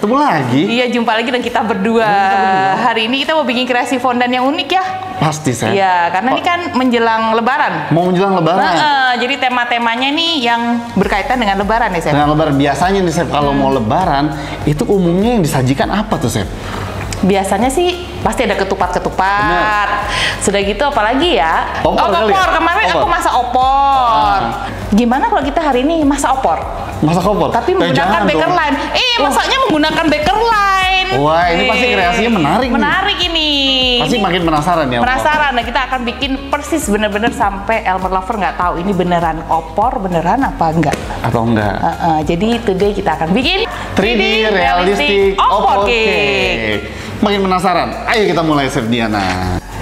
ketemu lagi. Iya, jumpa lagi dan kita berdua. Hari ini kita mau bikin kreasi fondant yang unik ya. Pasti, Chef. Iya, karena ini kan menjelang Lebaran. Mau menjelang Lebaran. Jadi tema-temanya nih yang berkaitan dengan Lebaran ya, Chef. Dengan Lebaran biasanya nih, Chef, kalau mau Lebaran itu umumnya yang disajikan apa tuh, Chef? Biasanya sih pasti ada ketupat-ketupat. Sudah gitu apalagi ya? Opor kali ya? Kemarin aku masak opor. Gimana kalau kita hari ini masak opor? Masak opor? Tapi menggunakan baker line. Masaknya menggunakan baker line. Wah, ini pasti kreasinya menarik nih. Menarik ini. Pasti makin penasaran ya. Penasaran. Nah, kita akan bikin persis bener-bener sampai Elmer Lover nggak tahu ini beneran opor, beneran apa enggak. Atau enggak. Jadi today kita akan bikin 3D realistic opor cake. Makin penasaran? Ayo kita mulai, Chef Diana.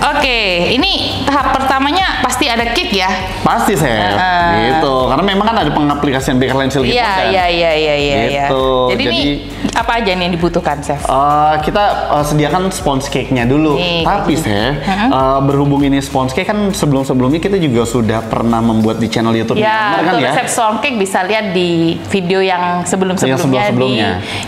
Oke, ini tahap pertamanya pasti ada cake ya? Pasti, Chef. Gitu. Karena memang kan ada pengaplikasian baker line silicone kan? Iya. Gitu. Jadi ini apa aja nih yang dibutuhkan, Chef? Kita sediakan sponge cake-nya dulu. Tapi, Chef, berhubung ini sponge cake kan sebelum-sebelumnya kita juga sudah pernah membuat di channel YouTube. Ya, kan ya? resep sponge cake bisa lihat di video yang sebelum-sebelumnya di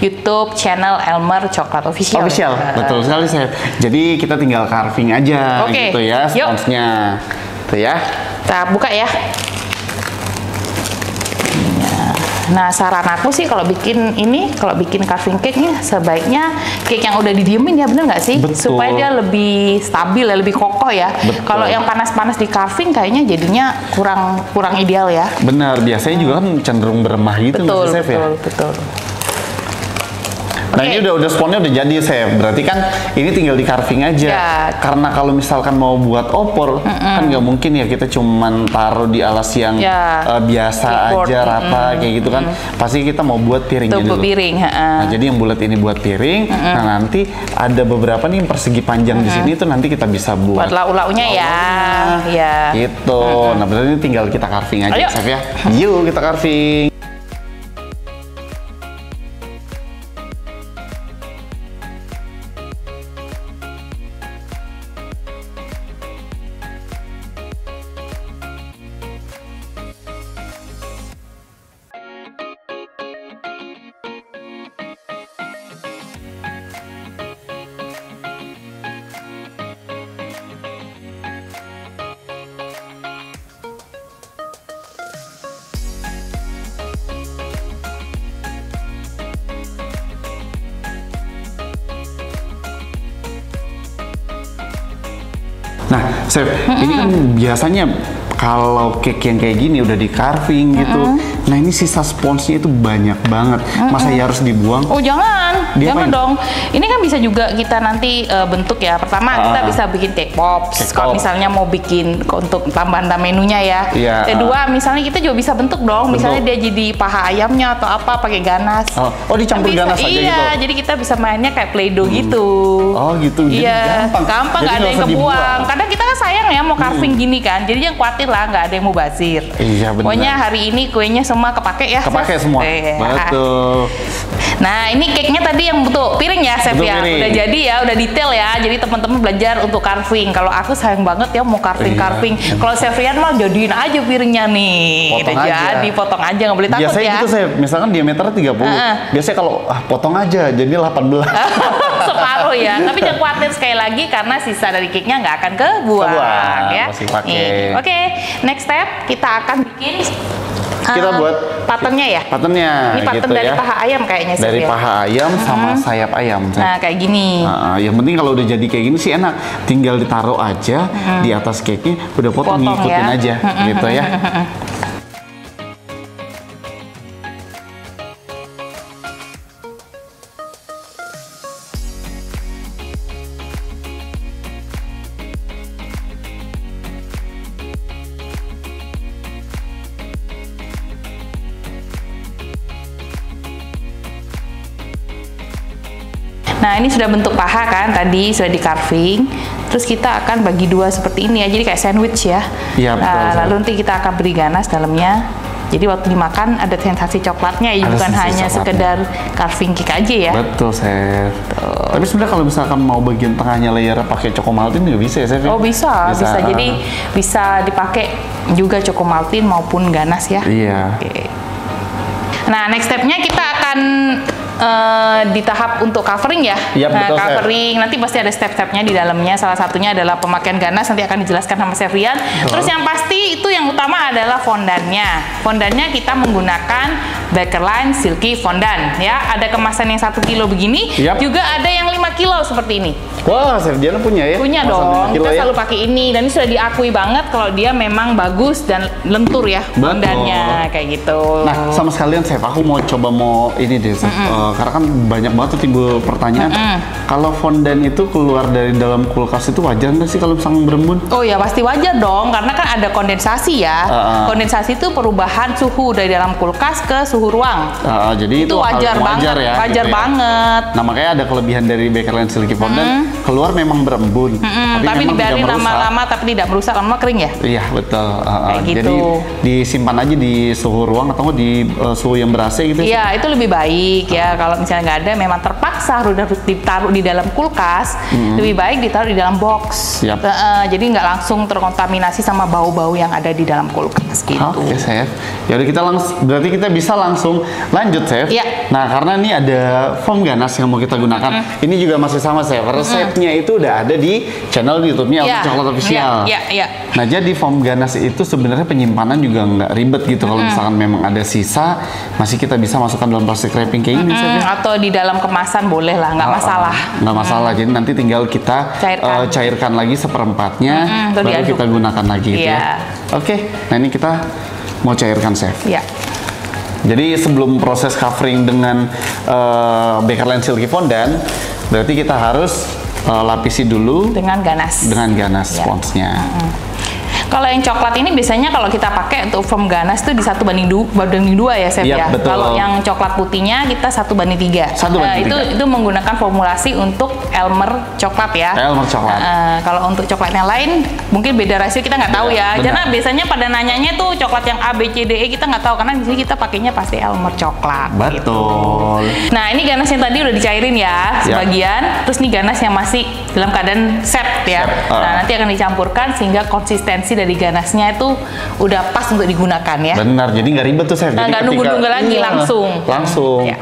YouTube channel Elmer Coklat Official. Betul sekali, Chef. Jadi kita tinggal carving aja gitu ya, sponsnya. Tuh ya. Kita buka ya. Nah, saran aku sih kalau bikin carving cake nih sebaiknya cake yang udah didiemin ya, bener nggak sih? Betul. Supaya dia lebih stabil ya, lebih kokoh ya. Kalau yang panas-panas di carving kayaknya jadinya kurang ideal ya. Benar, biasanya juga kan cenderung beremah gitu, Chef ya. Betul. Nah, ini udah sponnya udah jadi, Chef. Berarti kan ini tinggal di carving aja. Ya. Karena kalau misalkan mau buat opor, kan nggak mungkin ya kita cuman taruh di alas yang biasa aja, rata kayak gitu kan. Pasti kita mau buat piringnya dulu. Piring. Nah, jadi yang bulat ini buat piring. Nah, nanti ada beberapa nih yang persegi panjang di sini tuh nanti kita bisa buat lau-launya ya. Gitu. Nah, berarti ini tinggal kita carving aja, Chef ya. Yuk kita carving. Nah, Chef, ini kan biasanya kalau cake yang kayak gini udah di carving gitu, nah ini sisa sponsnya itu banyak banget. Masa ya harus dibuang? Oh jangan dong. Ini kan bisa juga kita nanti bentuk ya. Pertama kita bisa bikin cake pops. Kalau misalnya mau bikin untuk tambahan menunya ya. Kedua misalnya kita juga bisa bentuk dong. Misalnya dia jadi paha ayamnya atau apa pakai ganas. Oh dicampur ganas aja gitu? Iya, jadi kita bisa mainnya kayak play-doh gitu. Oh gitu, iya, gampang nggak ada yang kebuang. Kadang kita kan sayang ya mau carving gini kan, jadi jangan khawatir lah nggak ada yang mau bazir. Iya benar. Pokoknya hari ini kuenya semua kepake ya. Kepake semua. Betul. Nah ini cake-nya tadi yang bentuk piring ya, Chef ya. Udah jadi ya, udah detail ya. Jadi teman-teman belajar untuk carving. Kalau aku sayang banget ya mau carving. Kalau Chef Rian mah jadiin aja piringnya nih. Potong aja. Jadi potong aja, nggak boleh takut biasanya ya. Biasanya gitu, Chef. Misalkan diameternya 30. Biasanya kalau potong aja jadi 18. Separuh ya. Tapi jangan khawatir sekali lagi karena sisa dari cake-nya nggak akan kebuang ya. Masih pakai. Oke, next step kita akan bikin kita buat patternnya ya. Patternnya. Ini pattern gitu dari ya. paha ayam kayaknya sih. Dari paha ayam sama sayap ayam. Nah kayak gini. Yang penting kalau udah jadi kayak gini sih enak. Tinggal ditaruh aja di atas cake-nya, udah potong ngikutin aja gitu ya. Nah ini sudah bentuk paha kan, tadi sudah di carving. Terus kita akan bagi dua seperti ini ya, jadi kayak sandwich ya. Iya betul. Nah, lalu nanti kita akan beri ganas dalamnya. Jadi waktu dimakan ada sensasi coklatnya ya, bukan hanya sekedar carving cake aja ya. Betul, Chef. Tapi sebenarnya kalau misalkan mau bagian tengahnya layer pakai Chocomaltine juga bisa ya, Chef? Oh bisa. Jadi bisa dipakai juga Chocomaltine maupun ganas ya. Iya. Oke. Nah next stepnya kita akan di tahap untuk covering ya. Yap, nah, betul, covering nanti pasti ada step-stepnya di dalamnya. Salah satunya adalah pemakaian ganas, nanti akan dijelaskan sama Chef Rian. Terus yang pasti itu yang utama adalah fondannya. Fondannya kita menggunakan Bakerline Silky Fondant ya. Ada kemasan yang 1 kilo begini, juga ada yang 5 kilo seperti ini. Wah, Chef Diana punya ya? Punya dong. Kita selalu pakai ini dan ini sudah diakui banget kalau dia memang bagus dan lentur ya fondannya kayak gitu. Nah, sama sekalian Chef, aku mau ini deh, Chef. Karena kan banyak banget tuh timbul pertanyaan. Kalau fondan itu keluar dari dalam kulkas itu wajar nggak sih kalau misalnya berembun? Oh ya pasti wajar dong, karena kan ada kondensasi ya. Kondensasi itu perubahan suhu dari dalam kulkas ke suhu ruang. Jadi itu wajar banget ya. Wajar banget. Nah makanya ada kelebihan dari Bakerline Silky Fondant, keluar memang berembun. Tapi dibiarin lama-lama tapi tidak merusak, lama kering ya? Iya betul. Gitu. Jadi disimpan aja di suhu ruang atau di suhu yang ber-AC gitu. Iya itu lebih baik ya. Kalau misalnya nggak ada, memang terpaksa harus ditaruh di dalam kulkas, lebih baik ditaruh di dalam box. Jadi nggak langsung terkontaminasi sama bau-bau yang ada di dalam kulkas gitu. Oke, Chef. Yaudah berarti kita bisa langsung lanjut, Chef. Nah karena ini ada foam ganas yang mau kita gunakan. Ini juga masih sama, Chef. Resepnya itu udah ada di channel YouTube-nya Almond Coklat Official. Nah jadi foam ganas itu sebenarnya penyimpanan juga nggak ribet gitu. Kalau misalkan memang ada sisa, masih kita bisa masukkan dalam plastik wrapping kayak ini, Chef. Atau di dalam kemasan boleh lah, nggak masalah. Nggak masalah. Jadi nanti tinggal kita cairkan lagi seperempatnya, baru kita gunakan lagi gitu ya. Oke, nah ini kita mau cairkan, Chef. Jadi sebelum proses covering dengan Bakerline Silky Fondant, berarti kita harus lapisi dulu dengan ganas. Dengan ganas sponsnya. Kalau yang coklat ini biasanya kalau kita pakai untuk foam ganas itu di 1:2 ya, Chef ya. Kalau yang coklat putihnya kita 1:3. Itu menggunakan formulasi untuk Elmer coklat ya. Elmer coklat. Kalau untuk coklat yang lain mungkin beda rasio, kita nggak tahu ya. Karena biasanya pada nanyanya tuh coklat yang A, B, C, D, E kita nggak tahu, karena di sini kita pakainya pasti Elmer coklat. Betul. Gitu. Nah ini ganas yang tadi udah dicairin ya sebagian. Terus nih ganas yang masih dalam keadaan set ya. Nah nanti akan dicampurkan sehingga konsistensi dari ganasnya itu udah pas untuk digunakan ya. Benar, jadi nggak ribet tuh, Chef. Nggak nunggu-nunggu lagi, langsung. Ya.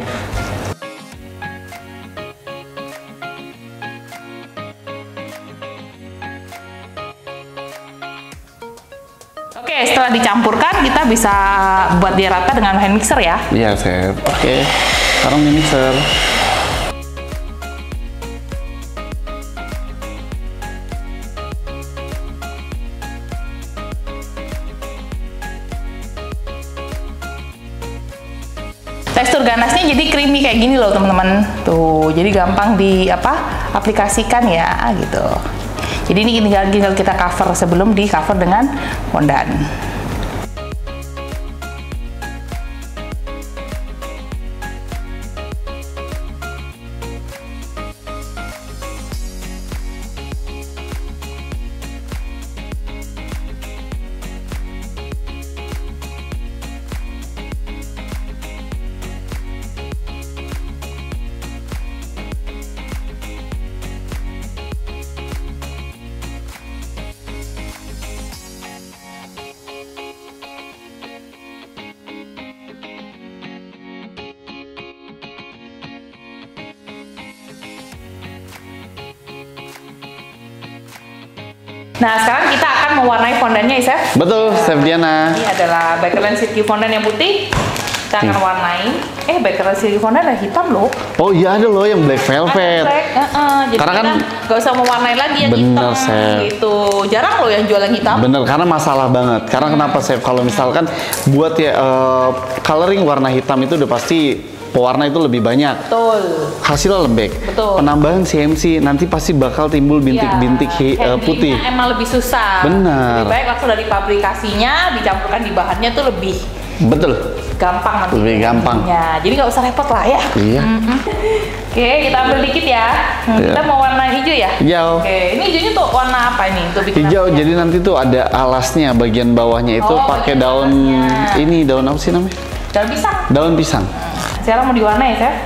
Oke, setelah dicampurkan kita bisa buat dia rata dengan hand mixer ya. Iya, Chef. Oke, sekarang di mixer. Tekstur ganasnya jadi creamy kayak gini loh teman-teman. Tuh, jadi gampang aplikasikan ya gitu. Jadi ini tinggal kita cover sebelum di cover dengan fondant. Nah, sekarang kita akan mewarnai fondannya ya, Chef? Betul, Chef Diana. Ini adalah Bakerline Silky Fondant yang putih. Kita akan warnai. Bakerline Silky Fondant ada hitam loh. Oh iya, ada loh yang black velvet. Jadi karena kan nggak usah mewarnai lagi yang hitam. Chef. Gitu. Jarang loh yang jual yang hitam. Bener, karena masalah banget. Karena kenapa, Chef? Kalau misalkan buat coloring warna hitam itu udah pasti pewarna itu lebih banyak. Betul. Hasilnya lembek. Betul. Penambahan CMC nanti pasti bakal timbul bintik-bintik putih. Emang lebih susah. Benar. Lebih baik langsung dari pabrikasinya dicampurkan di bahannya tuh lebih. Betul. Gampang nanti. Lebih gampang. Jadi nggak usah repot lah ya. Iya. Oke, kita ambil dikit ya. Kita mau warna hijau ya? Hijau. Oke, ini hijaunya tuh warna apa ini? Untuk bikin hijau, jadi nanti tuh ada alasnya, bagian bawahnya itu pakai daun ini, daun apa sih namanya? Daun pisang. Daun pisang. Sekarang mau diwarnai ya, Chef?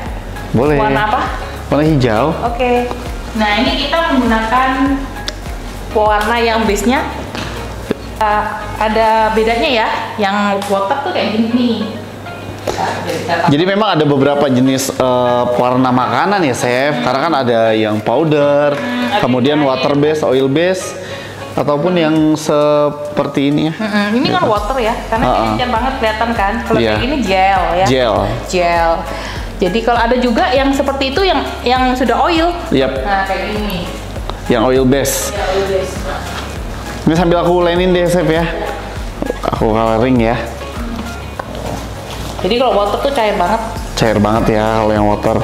Boleh. Warna apa? Warna hijau. Oke. Nah, ini kita menggunakan pewarna yang base-nya ada bedanya ya. Yang water tuh kayak gini nih. Jadi memang ada beberapa jenis warna makanan ya, Chef. Karena kan ada yang powder, kemudian water base, oil base, ataupun yang seperti ini ya. Ini kan water ya, karena encer banget kelihatan kan. Kalau kayak gini gel ya. Gel. Jadi kalau ada juga yang seperti itu yang sudah oil. Nah, kayak ini. Yang oil base. Ya, oil base. Ini sambil aku lainin deh, Chef ya. Aku coloring ya. Jadi kalau water tuh cair banget. Cair banget ya kalau yang water.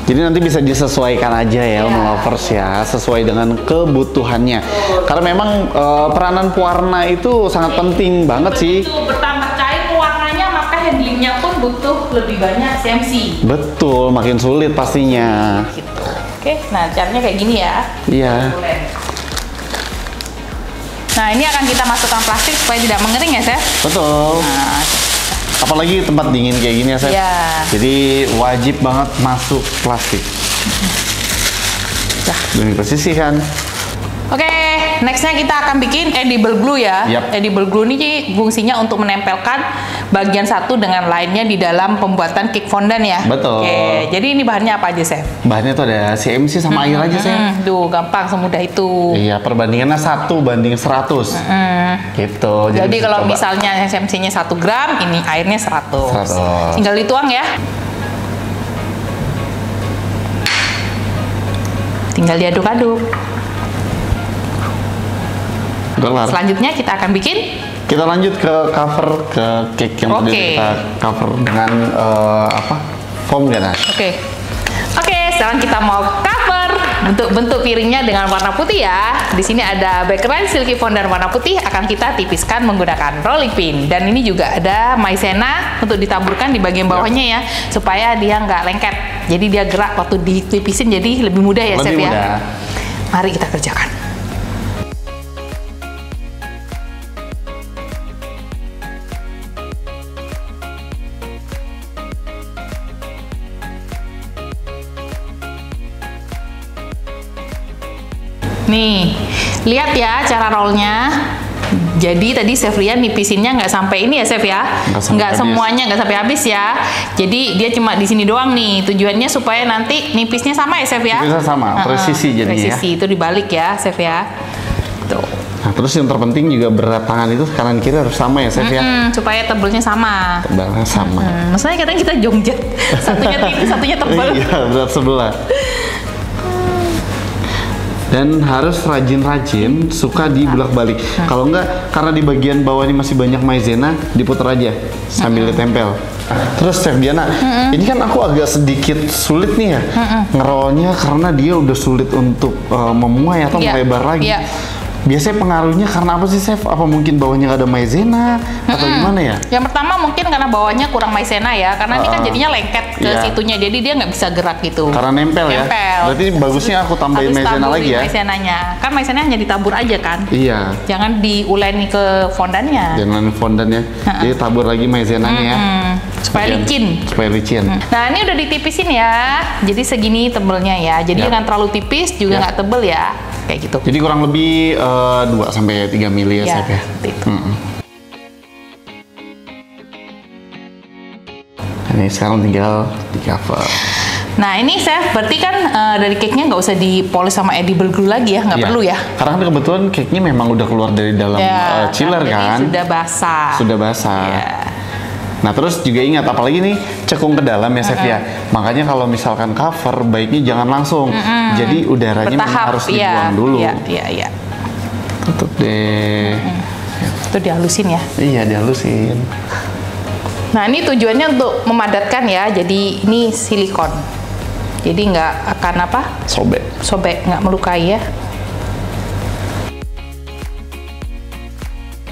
Jadi nanti bisa disesuaikan aja ya, lovers ya, sesuai dengan kebutuhannya. Karena memang peranan pewarna itu sangat penting banget sih. Itu bertambah cair pewarnanya, maka handlingnya pun butuh lebih banyak CMC. Betul, makin sulit pastinya. Gitu. Oke, nah caranya kayak gini ya. Iya. Nah, ini akan kita masukkan plastik supaya tidak mengering ya, Chef? Betul. Nah, apalagi tempat dingin kayak gini ya, Chef. Jadi wajib banget masuk plastik. Dan posisikan. Oke, nextnya kita akan bikin edible glue ya. Edible glue ini fungsinya untuk menempelkan bagian satu dengan lainnya di dalam pembuatan cake fondant ya. Betul. Oke, jadi ini bahannya apa aja, Chef? Bahannya tuh ada CMC sama air aja, Chef. Tuh, gampang, semudah itu. Iya, perbandingannya 1:100. Gitu. Jadi kalau misalnya CMC-nya 1 gram, ini airnya 100. Tinggal dituang ya. Tinggal diaduk-aduk. Selanjutnya kita akan bikin. Kita lanjut ke cover ke cake yang tadi kita cover dengan foam ganache. Oke, sekarang kita mau cover bentuk piringnya dengan warna putih ya. Di sini ada background silky fondant warna putih, akan kita tipiskan menggunakan rolling pin. Dan ini juga ada maizena untuk ditaburkan di bagian bawahnya ya, supaya dia nggak lengket. Jadi dia gerak waktu ditipisin, jadi lebih mudah ya, Chef ya. Mari kita kerjakan. Nih, lihat ya cara rollnya. Jadi tadi Chef Rian nipisinnya nggak sampai ini ya, Chef ya? Nggak semuanya, nggak sampai habis ya. Jadi dia cuma di sini doang nih. Tujuannya supaya nanti nipisnya sama ya, Chef ya? Nipisnya sama, presisi jadinya. Presisi itu dibalik ya, Chef ya. Tuh. Nah, terus yang terpenting juga berat tangan itu kanan kiri harus sama ya, Chef ya? Supaya tebalnya sama. Tebalnya sama. Maksudnya kadang kita jongjat, satunya tipis, satunya tebal. Iya, berat sebelah. Dan harus rajin-rajin, suka dibulak-balik. Kalau enggak, karena di bagian bawah ini masih banyak maizena, diputar aja sambil ditempel. Terus Chef Diana, ini kan aku agak sedikit sulit nih ya ngerollnya karena dia udah sulit untuk memuai atau melebar lagi. Biasanya pengaruhnya karena apa sih, Chef? Apa mungkin bawahnya nggak ada maizena atau gimana ya? Yang pertama mungkin karena bawahnya kurang maizena ya, karena ini kan jadinya lengket ke situnya, jadi dia nggak bisa gerak gitu. Karena nempel ya? Berarti bagusnya aku tambahin maizena lagi ya? Maizenanya. Kan maizenanya hanya ditabur aja kan? Iya. Jangan diuleni ke fondannya. Jangan fondannya, jadi tabur lagi maizenanya ya. Supaya licin. Supaya licin. Nah, ini udah ditipisin ya. Jadi segini tebelnya ya. Jadi jangan terlalu tipis, juga nggak tebel ya. Kayak gitu. Jadi kurang lebih 2-3 mili ya, Chef ya. Itu. Ini sekarang tinggal di cover. Nah ini Chef, berarti kan dari cake-nya nggak usah dipolis sama edible glue lagi ya, nggak perlu ya? Karena kan kebetulan cake-nya memang udah keluar dari dalam chiller kan. Sudah basah. Sudah basah. Nah terus juga ingat, apalagi nih cekung ke dalam ya, Chef ya. Makanya kalau misalkan cover, baiknya jangan langsung. Jadi udaranya memang harus dibuang dulu. Iya. Tutup deh. Itu dihalusin ya? Iya, dihalusin. Nah ini tujuannya untuk memadatkan ya. Jadi ini silikon. Jadi nggak akan apa? Sobek, nggak melukai ya.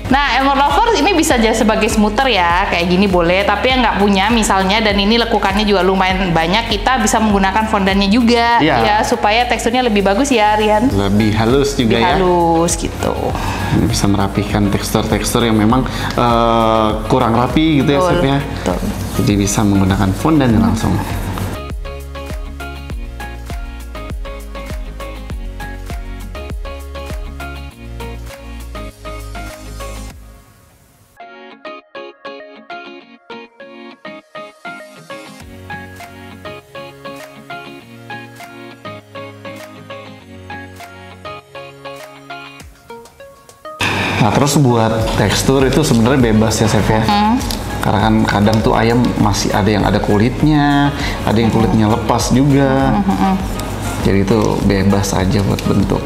Nah, Elmer Lovers ini bisa jadi sebagai smoother ya, kayak gini boleh. Tapi yang nggak punya misalnya, dan ini lekukannya juga lumayan banyak, kita bisa menggunakan fondannya juga ya, supaya teksturnya lebih bagus ya, Rian. Lebih halus juga ya. Halus gitu. Ini bisa merapikan tekstur-tekstur yang memang kurang rapi gitu ya, Chef ya. Jadi bisa menggunakan fondannya langsung. Nah terus buat tekstur itu sebenarnya bebas ya Chef ya. Karena kan kadang tuh ayam masih ada yang ada kulitnya, ada yang kulitnya lepas juga. Jadi itu bebas aja buat bentuk.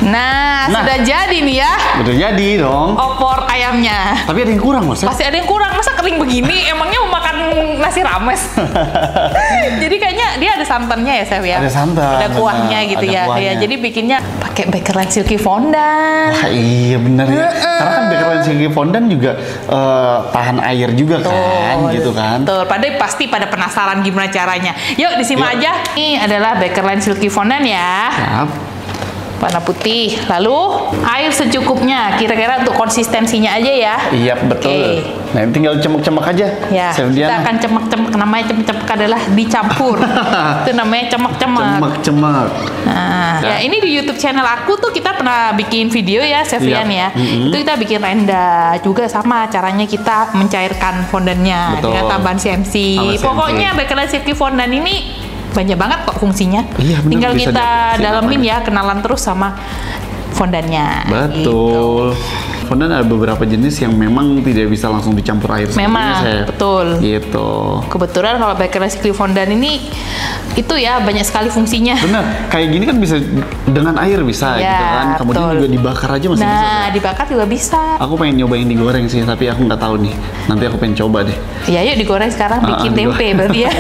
Nah, sudah jadi nih ya. Udah jadi dong. Opor ayamnya. Tapi ada yang kurang loh, Chef. Pasti ada yang kurang. Masa kering begini? Emangnya mau makan nasi rames? Jadi kayaknya dia ada santannya ya, Chef ya? Ada santan. Ada kuahnya gitu ya. Ya, jadi bikinnya pakai bakerland silky fondant. Wah, iya bener ya. Karena kan bakerland silky fondant juga tahan air juga kan, gitu kan. Betul. Pasti pada penasaran gimana caranya. Yuk, disimak aja. Ini adalah bakerland silky fondant ya. Siap. Warna putih, lalu air secukupnya, kira-kira untuk konsistensinya aja ya. Iya betul. Nah ini tinggal cemek-cemek aja. Ya, kita akan cemek-cemek. Namanya cemek-cemek adalah dicampur. Itu namanya cemek-cemek. Cemek-cemek. Nah, ya ini di YouTube channel aku tuh kita pernah bikin video ya, Chefian ya. Itu kita bikin renda juga sama caranya kita mencairkan fondannya dengan tambahan CMC. Pokoknya bakerland silky fondant ini banyak banget kok fungsinya. Iya, bener, tinggal kita dalamin ya, kenalan terus sama fondannya. Betul. Gitu. Fondant ada beberapa jenis yang memang tidak bisa langsung dicampur air. Memang, betul. Gitu. Kebetulan kalau bakerland silky fondant ini itu ya banyak sekali fungsinya. Benar, kayak gini kan bisa dengan air bisa ya, gitu kan. Kemudian juga dibakar aja masih bisa. Nah, dibakar juga bisa. Aku pengen nyobain digoreng sih, tapi aku nggak tahu nih. Nanti aku pengen coba deh. Ya yuk digoreng sekarang, bikin tempe berarti ya.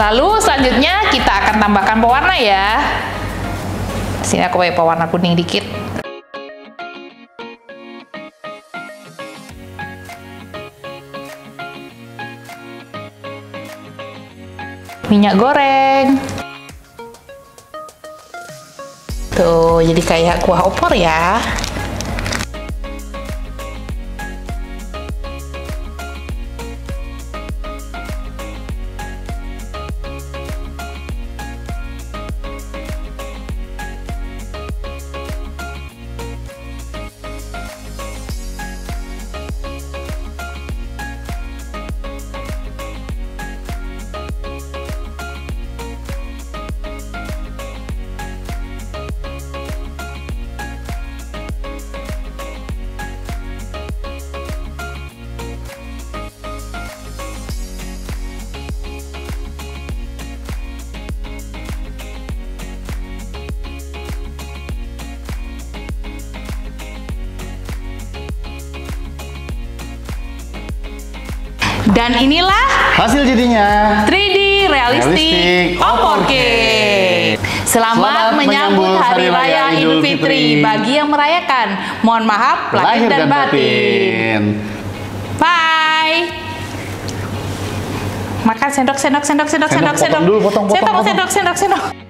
Lalu selanjutnya kita akan tambahkan pewarna ya. Sini aku pakai pewarna kuning dikit. Minyak goreng. Tuh, jadi kayak kuah opor ya. Dan inilah hasil jadinya 3D realistik opor cake. Selamat menyambut Hari Raya Idul Fitri bagi yang merayakan. Mohon maaf lahir dan batin. Bye. Makan sendok. Potong dulu, potong. Sendok.